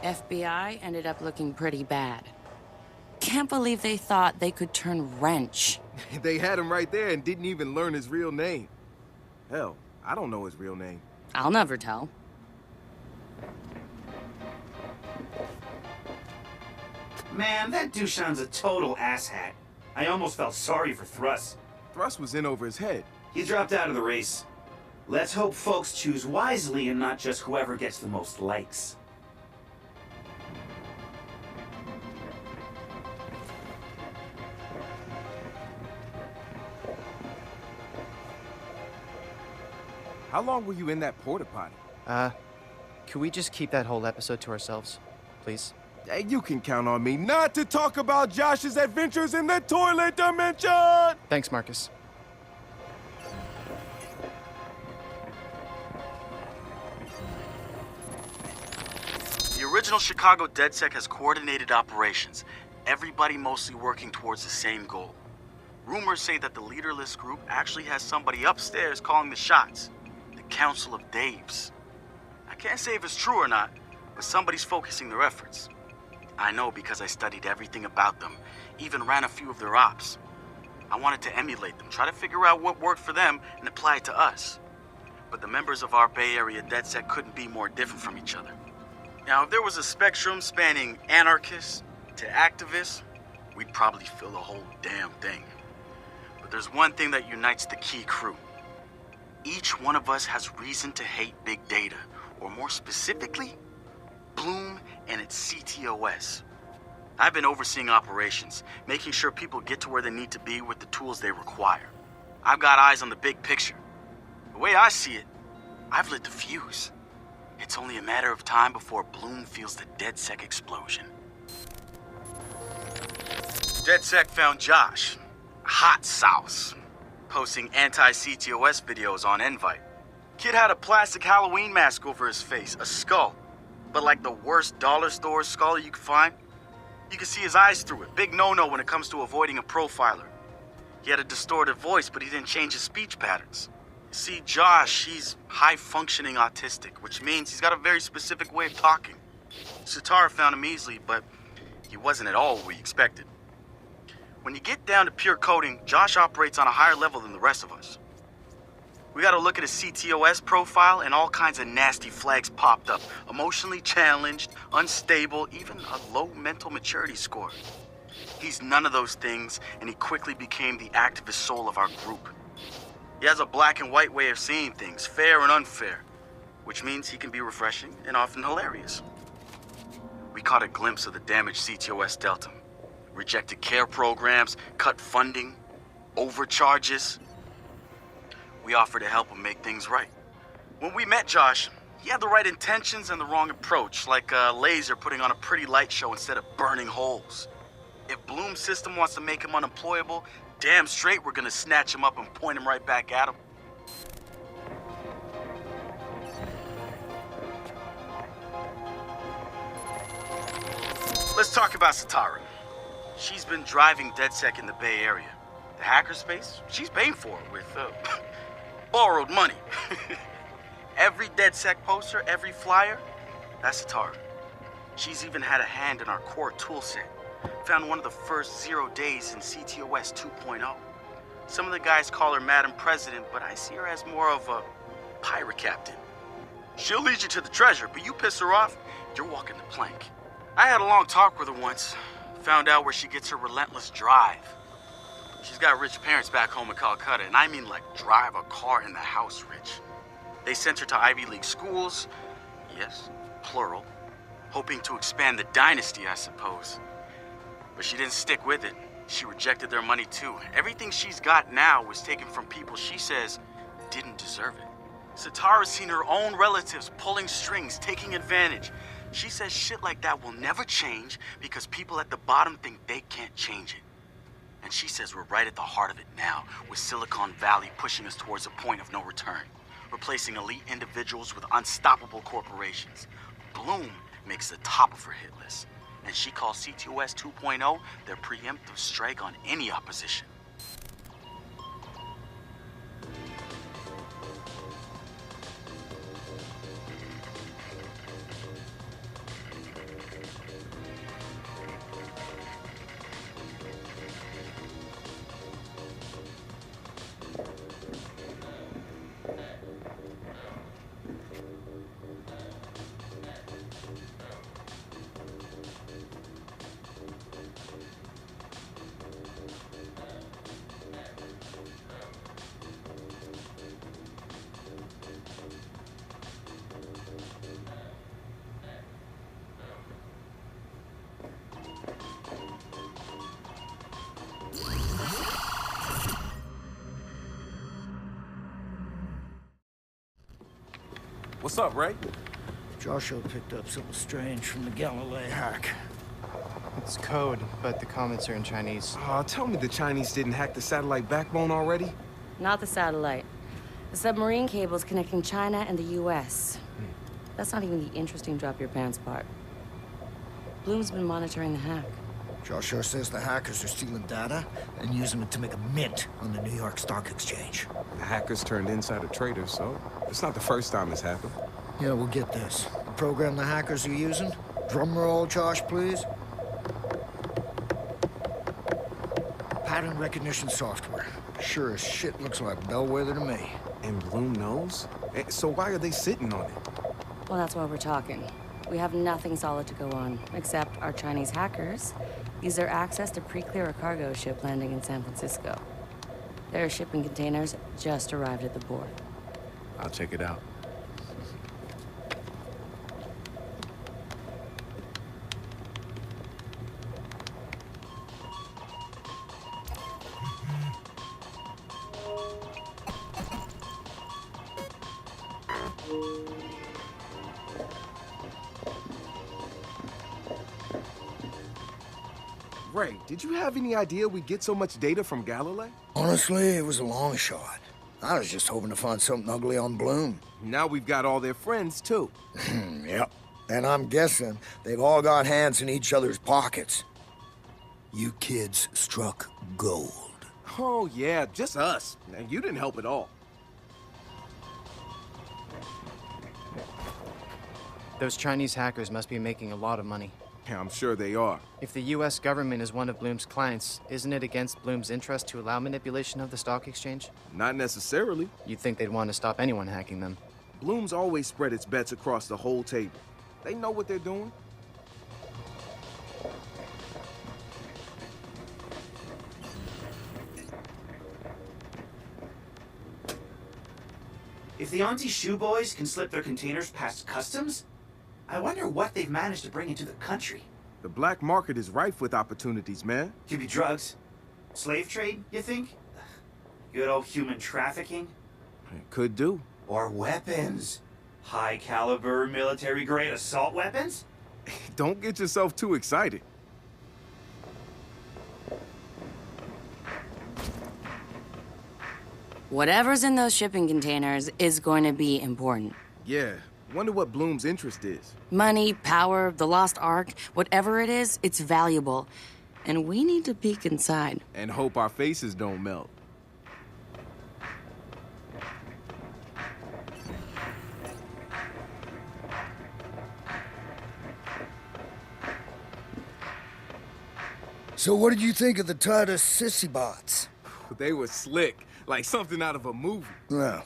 FBI ended up looking pretty bad. Can't believe they thought they could turn Wrench. They had him right there and didn't even learn his real name. Hell, I don't know his real name. I'll never tell. Man, that Dushan's a total asshat. I almost felt sorry for Thrust. Thrust was in over his head. He dropped out of the race. Let's hope folks choose wisely and not just whoever gets the most likes. How long were you in that porta potty? Can we just keep that whole episode to ourselves, please? Hey, you can count on me not to talk about Josh's adventures in the toilet dimension! Thanks, Marcus. The original Chicago DedSec has coordinated operations, everybody mostly working towards the same goal. Rumors say that the leaderless group actually has somebody upstairs calling the shots, the Council of Daves. I can't say if it's true or not, but somebody's focusing their efforts. I know because I studied everything about them, even ran a few of their ops. I wanted to emulate them, try to figure out what worked for them and apply it to us. But the members of our Bay Area DedSec couldn't be more different from each other. Now, if there was a spectrum spanning anarchists to activists, we'd probably fill the whole damn thing. But there's one thing that unites the key crew. Each one of us has reason to hate big data, or more specifically, Bloom and its CTOS. I've been overseeing operations, making sure people get to where they need to be with the tools they require. I've got eyes on the big picture. The way I see it, I've lit the fuse. It's only a matter of time before Bloom feels the DedSec explosion. DedSec found Josh, hot sauce, posting anti-CTOS videos on Invite. Kid had a plastic Halloween mask over his face, a skull, but like the worst dollar store skull you could find. You could see his eyes through it, big no-no when it comes to avoiding a profiler. He had a distorted voice, but he didn't change his speech patterns. See, Josh, he's high-functioning autistic, which means he's got a very specific way of talking. Satara found him easily, but he wasn't at all what we expected. When you get down to pure coding, Josh operates on a higher level than the rest of us. We gotta look at his CTOS profile, and all kinds of nasty flags popped up. Emotionally challenged, unstable, even a low mental maturity score. He's none of those things, and he quickly became the activist soul of our group. He has a black and white way of seeing things, fair and unfair, which means he can be refreshing and often hilarious. We caught a glimpse of the damage CTOS dealt him. Rejected care programs, cut funding, overcharges. We offered to help him make things right. When we met Josh, he had the right intentions and the wrong approach, like a laser putting on a pretty light show instead of burning holes. If Bloom's system wants to make him unemployable, damn straight we're gonna snatch him up and point him right back at him. Let's talk about Satara. She's been driving DedSec in the Bay Area. The hackerspace, she's paying for it with borrowed money. Every DedSec poster, every flyer, that's Satara. She's even had a hand in our core toolset. Found one of the first 0 days in CTOS 2.0. Some of the guys call her Madam President, but I see her as more of a pirate captain. She'll lead you to the treasure, but you piss her off, you're walking the plank. I had a long talk with her once. Found out where she gets her relentless drive. She's got rich parents back home in Calcutta, and I mean like drive a car in the house rich. They sent her to Ivy League schools, yes, plural, hoping to expand the dynasty, I suppose. But she didn't stick with it. She rejected their money too. Everything she's got now was taken from people she says didn't deserve it. Satara's seen her own relatives pulling strings, taking advantage. She says shit like that will never change because people at the bottom think they can't change it. And she says we're right at the heart of it now, with Silicon Valley pushing us towards a point of no return, replacing elite individuals with unstoppable corporations. Bloom makes the top of her hit list, and she calls CTOS 2.0 their preemptive strike on any opposition. What's up, Ray? Joshua picked up something strange from the Galilei hack. It's code, but the comments are in Chinese. Tell me the Chinese didn't hack the satellite backbone already? Not the satellite. The submarine cables connecting China and the US. That's not even the interesting drop your pants part. Bloom's been monitoring the hack. Joshua says the hackers are stealing data and using it to make a mint on the New York Stock Exchange. The hackers turned insider traders, so it's not the first time it's happened. Yeah, we'll get this. The program the hackers are using? Drum roll, Josh, please. Pattern recognition software. Sure as shit looks like Bellwether to me. And Bloom knows? So why are they sitting on it? Well, that's why we're talking. We have nothing solid to go on, except our Chinese hackers use their access to pre-clear a cargo ship landing in San Francisco. Their shipping containers just arrived at the port. I'll check it out. Ray, did you have any idea we'd get so much data from Galilei? Honestly, it was a long shot. I was just hoping to find something ugly on Bloom. Now we've got all their friends, too. Yep. And I'm guessing they've all got hands in each other's pockets. You kids struck gold. Oh, yeah, just us. And you didn't help at all. Those Chinese hackers must be making a lot of money. Yeah, I'm sure they are. If the US government is one of Bloom's clients, isn't it against Bloom's interest to allow manipulation of the stock exchange? Not necessarily. You'd think they'd want to stop anyone hacking them. Bloom's always spread its bets across the whole table. They know what they're doing. If the Auntie Shoe Boys can slip their containers past customs, I wonder what they've managed to bring into the country. The black market is rife with opportunities, man. Could be drugs. Slave trade, you think? Good old human trafficking? It could do. Or weapons. High caliber, military grade assault weapons? Don't get yourself too excited. Whatever's in those shipping containers is going to be important. Yeah, wonder what Bloom's interest is. Money, power, the lost ark, whatever it is, it's valuable. And we need to peek inside. And hope our faces don't melt. So what did you think of the Tata sissy bots? They were slick, like something out of a movie. Well,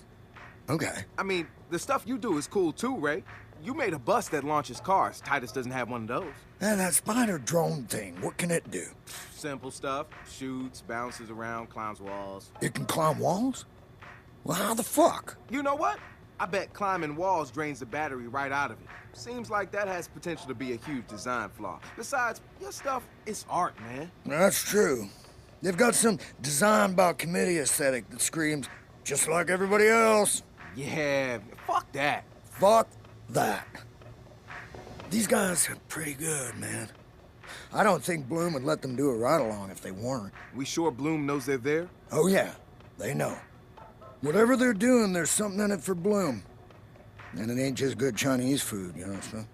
okay. I mean, the stuff you do is cool too, Ray. You made a bus that launches cars. Titus doesn't have one of those. And that spider drone thing, what can it do? Simple stuff. Shoots, bounces around, climbs walls. It can climb walls? Well, how the fuck? You know what? I bet climbing walls drains the battery right out of it. Seems like that has potential to be a huge design flaw. Besides, your stuff is art, man. That's true. They've got some design by committee aesthetic that screams, just like everybody else. Yeah, fuck that. Fuck that. These guys are pretty good, man. I don't think Bloom would let them do a ride-along if they weren't. We sure Bloom knows they're there? Oh yeah, they know. Whatever they're doing, there's something in it for Bloom. And it ain't just good Chinese food, you know, so.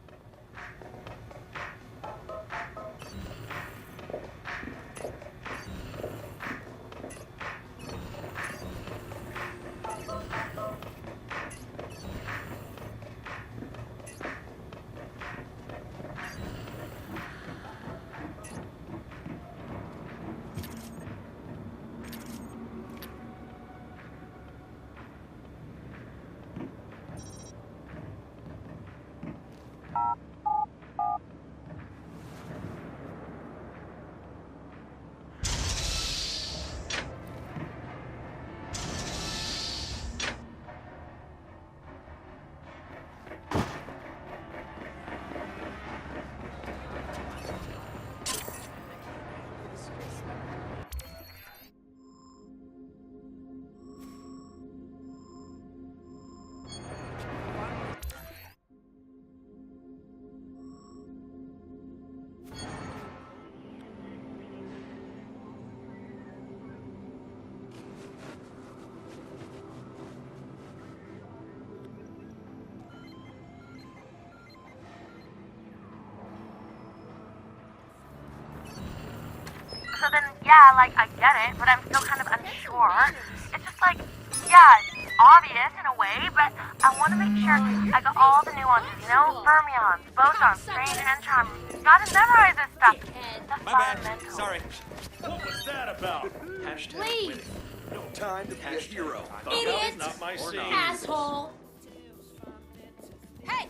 so then, yeah, like, I get it, but I'm still kind of unsure. It's just like, yeah, it's obvious in a way, but I want to make sure I got all the nuances, you know? Fermions, bosons, strange entrons. Gotta memorize this stuff. Stuff fundamental. Sorry. What was that about? Leave! No time to be a hero. Idiot! Not my scene. Asshole! Hey!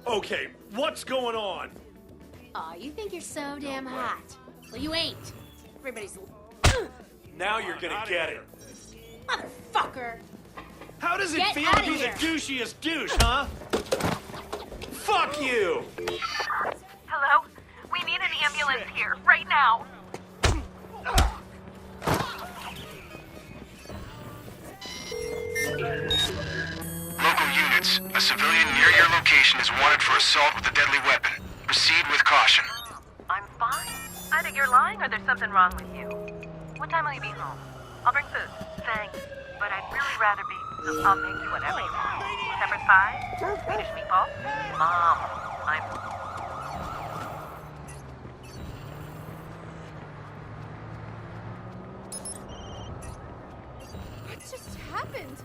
Okay, what's going on? Aw, you think you're so damn hot. Well, you ain't. Everybody's... Now you're gonna get it. Motherfucker! How does it Get feel outta to be here. the douchiest douche, huh? Fuck you! Hello? We need an ambulance here, right now. Local units, a civilian near your location is wanted for assault with a deadly weapon. Proceed with caution. I'm fine. Either you're lying or there's something wrong with you. What time will you be home? I'll bring food. Thanks. But I'd really rather be... I'll make you whatever you want. Shepherd's pie? Swedish meatballs? Mom, I'm... What just happened?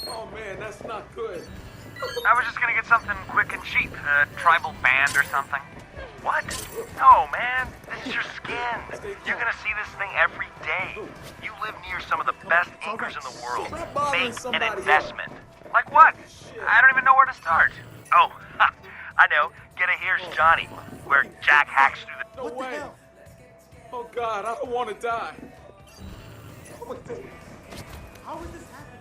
Oh man, that's not good. I was just gonna get something quick and cheap. A tribal band or something. What? No, man. This is your skin. You're gonna see this thing every day. You live near some of the best inkers in the world. Stop bothering Make an somebody investment. Like what? I don't even know where to start. Oh, I know. Get a Here's Johnny, where Jack hacks through the... No way. Oh God, I don't want to die. How is this happening?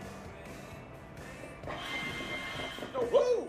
No, whoa!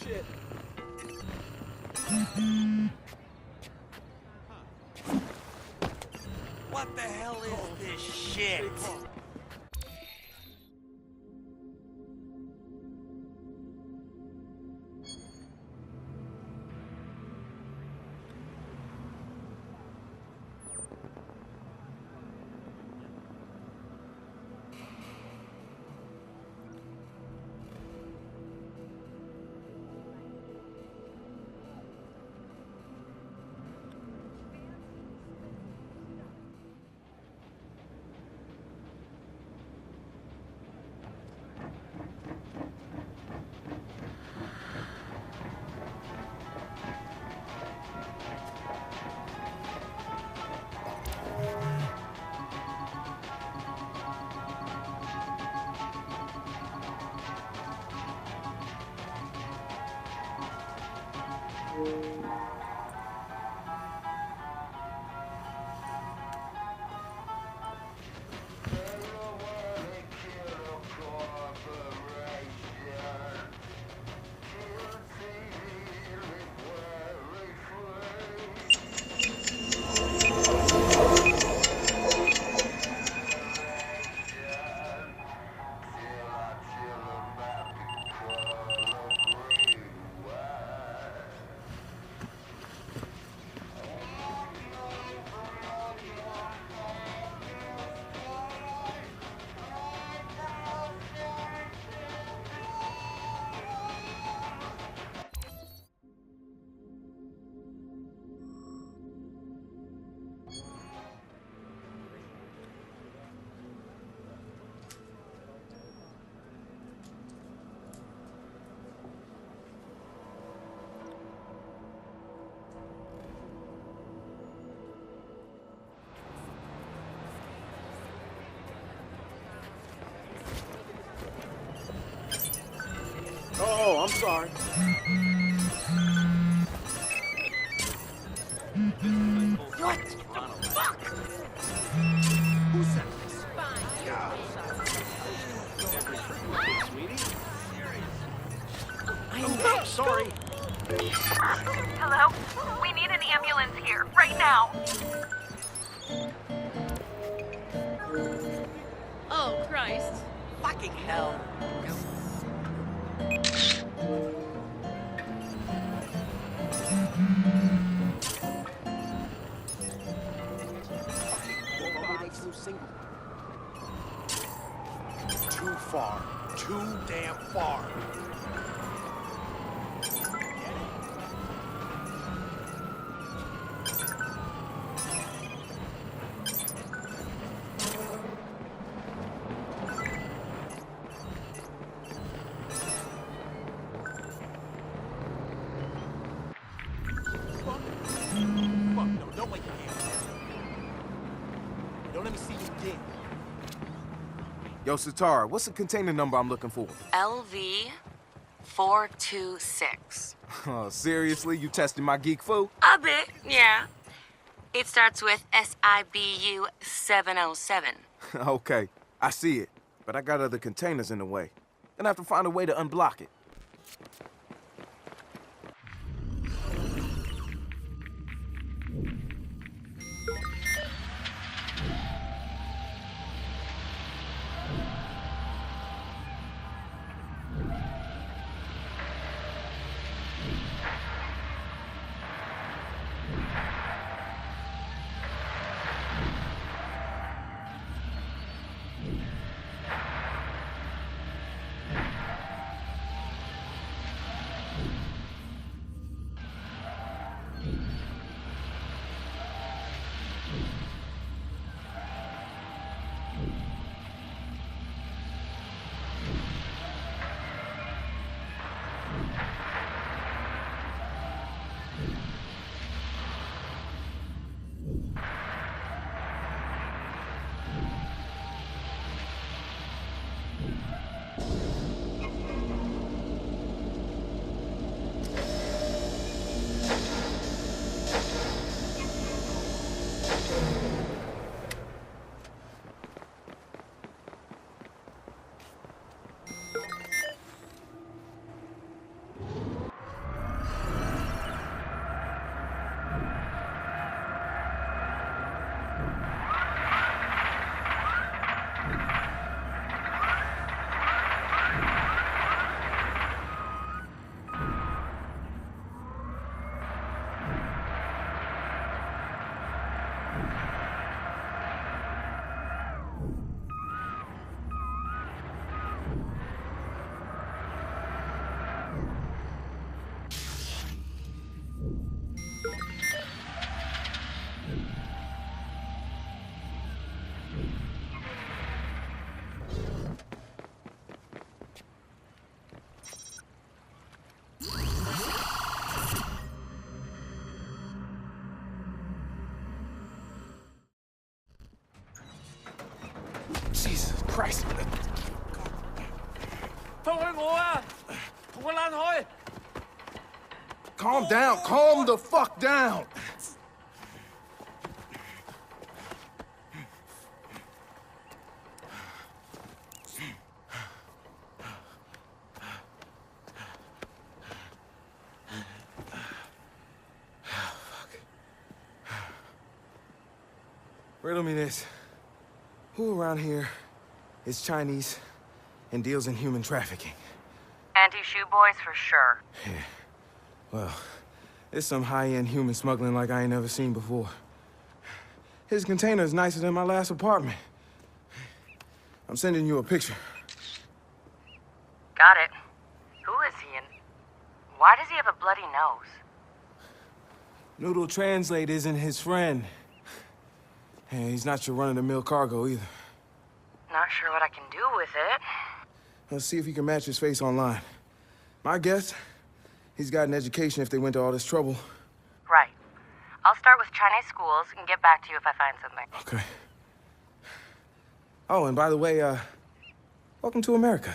shit. What the hell is this shit? Oh, I'm sorry. What? Fuck! Who said this? I'm sorry. Hello? We need an ambulance here, right now. Oh, Christ. Fucking hell. Too far. Too damn far. Fuck, no, don't wait your hands. Don't let me see you dig. Yo, Satara, what's the container number I'm looking for? LV 426. Oh, seriously? You testing my geek foo? A bit, yeah. It starts with SIBU 707. Okay, I see it. But I got other containers in the way. Gonna have to find a way to unblock it. Jesus Christ. 放開我啊！同我躝開！ Calm down. Calm the fuck down. Riddle me this. Who around here is Chinese and deals in human trafficking? Anti-shoe boys for sure. Yeah. Well, it's some high-end human smuggling like I ain't never seen before. His container is nicer than my last apartment. I'm sending you a picture. Got it. Who is he and why does he have a bloody nose? Noodle Translate isn't his friend. And he's not your run-of-the-mill cargo either. Not sure what I can do with it. Let's see if you can match his face online. My guess, he's got an education if they went to all this trouble. Right. I'll start with Chinese schools and get back to you if I find something. Okay. Oh, and by the way, welcome to America.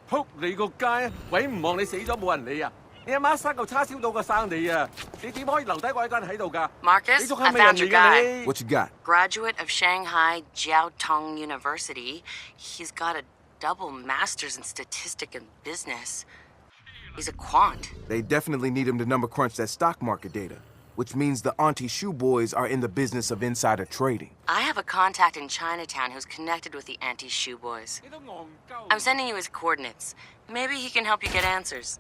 仆你個街啊！鬼唔望你死咗冇人理啊！你阿媽生嚿叉燒到個生你啊！你點可以留低我一個人喺度㗎？ Marcus, 你仲 I 係咪人 found your 嚟㗎 guy. 你？ What you got? Graduate of Shanghai Jiaotong University. He's got a double master's in statistics and business. He's a quant. They definitely need him to number crunch that stock market data, which means the Auntie Shoe Boys are in the business of insider trading. I have a contact in Chinatown who's connected with the anti-shoe boys. 你都戇鳩。 I'm sending you his coordinates. Maybe he can help you get answers.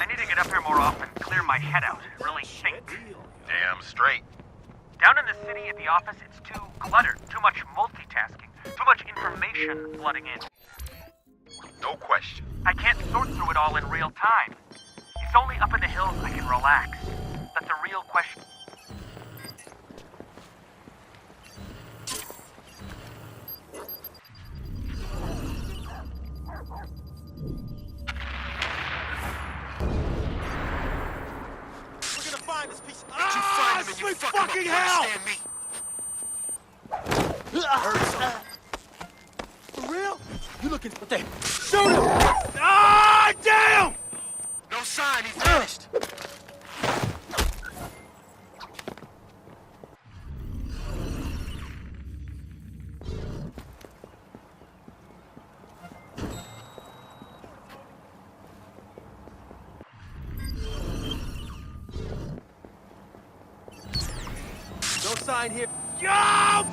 I need to get up here more often, clear my head out, really think. Damn straight. Down in the city at the office, it's too cluttered, too much multitasking, too much information flooding in. No question. I can't sort through it all in real time. It's only up in the hills I can relax. But the real question... We're gonna find this piece of... Did you find him and you fucking hell! Me? Heard something. For real? You looking for that? Shoot him! Ah, damn! No sign, he vanished. No sign here. Yo!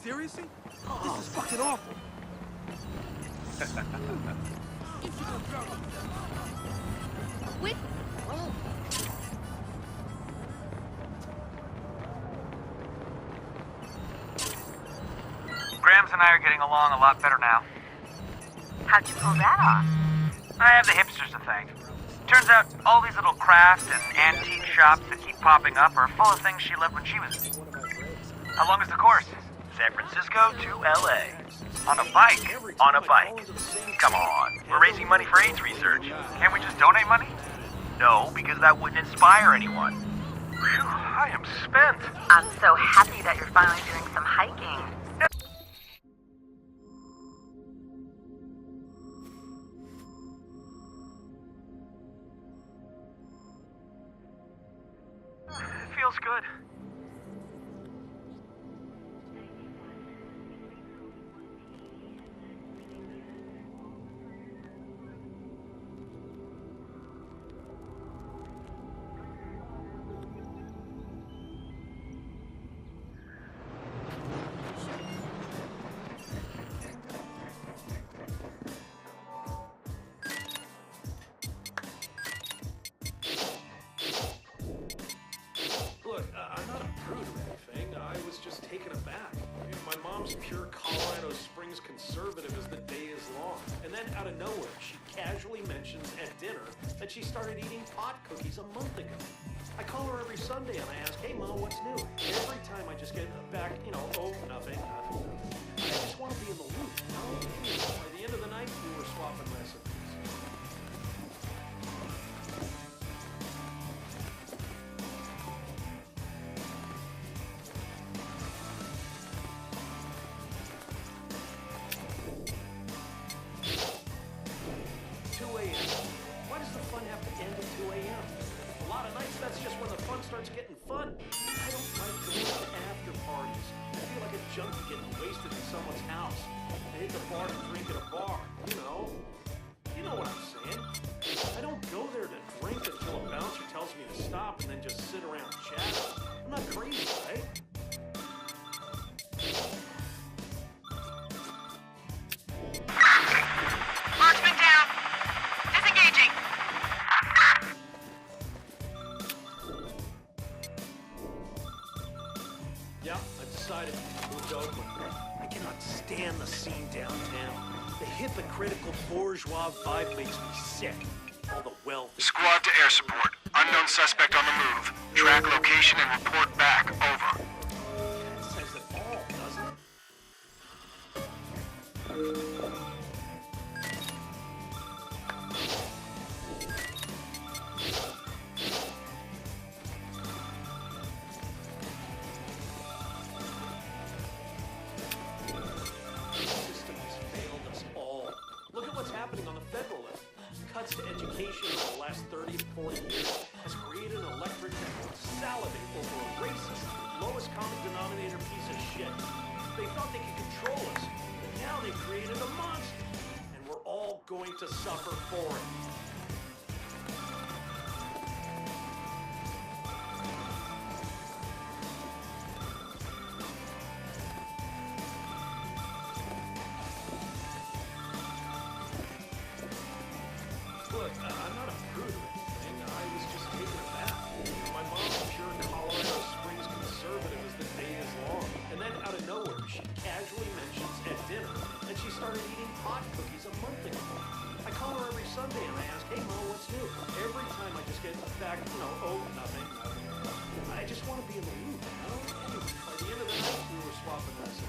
Seriously? This is fucking awful. Wait. Oh. Grams and I are getting along a lot better now. How'd you pull that off? I have the hipsters to thank. Turns out all these little craft and antique shops that keep popping up are full of things she loved when she was... How long is the course? San Francisco to LA. On a bike. On a bike. Come on. We're raising money for AIDS research. Can't we just donate money? No, because that wouldn't inspire anyone. Phew, I am spent. I'm so happy that you're finally doing some hiking. It feels good. out of nowhere, she casually mentions at dinner that she started eating pot cookies a month ago. I call her every Sunday and I ask, hey, Ma, what's new? Every time I just get back, oh, nothing. I just want to be in the loop, you know? By the end of the night, we were swapping recipes. Starts getting fun. I don't like going to after parties. I feel like a junkie getting wasted in someone's house. I hit the bar to drink at a bar, you know. You know what I'm saying. I don't go there to drink until a bouncer tells me to stop and then just sit around chatting. I'm not crazy, right? Marksman down. Disengaging. Yeah, I've decided to move to Oakland. I cannot stand the scene downtown. The hypocritical bourgeois vibe makes me sick. All the wealth. Squad to air support. Unknown suspect on the move. Track location and report back. Over. That says it all, doesn't it? Happening on the federal level. Cuts to education in the last 30 to 40 years has created an electorate that will salivate over a racist, lowest common denominator piece of shit. They thought they could control us, but now they've created a monster, and we're all going to suffer for it. Look, I'm not a prude or anything. I was just taking a bath. My mom's pure Colorado Springs conservative as the day is long. And then out of nowhere, she casually mentions at dinner that she started eating pot cookies a month ago. I call her every Sunday and I ask, hey, Ma, what's new? Every time I just get back, oh, nothing. I just want to be in the loop, you know? By the end of the night, we were swapping recipes.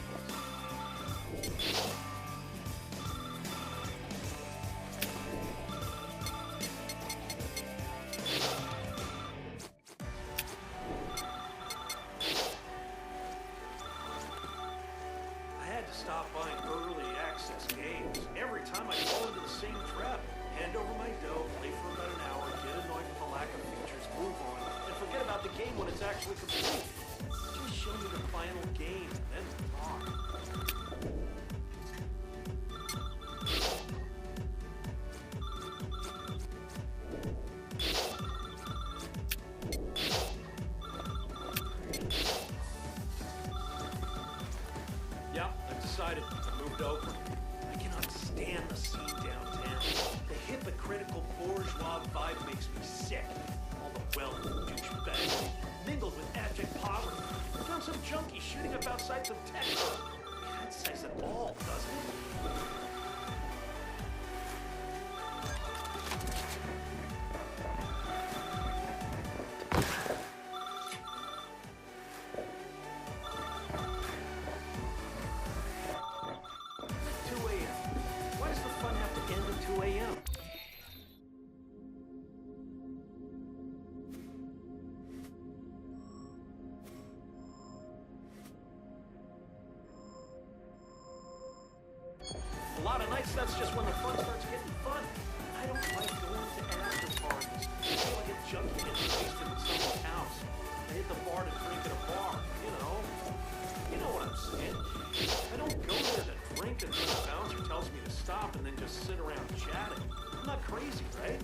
Stop buying early access games. Every time I fall into the same trap, hand over my dough, play for about an hour, get annoyed with the lack of features, move on, and forget about the game when it's actually complete. Just show me the final game, and then talk. Yeah, I've decided to move to Oakland. I cannot stand the scene downtown. The hypocritical bourgeois vibe makes me sick. All the wealth and douchebags mingled with abject poverty. Found some junkie shooting up outside some tech firm. That says it all, doesn't it? 2 a.m. A lot of nights, that's just when the fun starts getting fun. I don't like going to after parties. I feel like a junkie getting wasted in someone's house. I hit the bar to drink at a bar, you know. You know what I'm saying. I don't go there to drink until the bouncer tells me to stop and then just sit around chatting. I'm not crazy, right?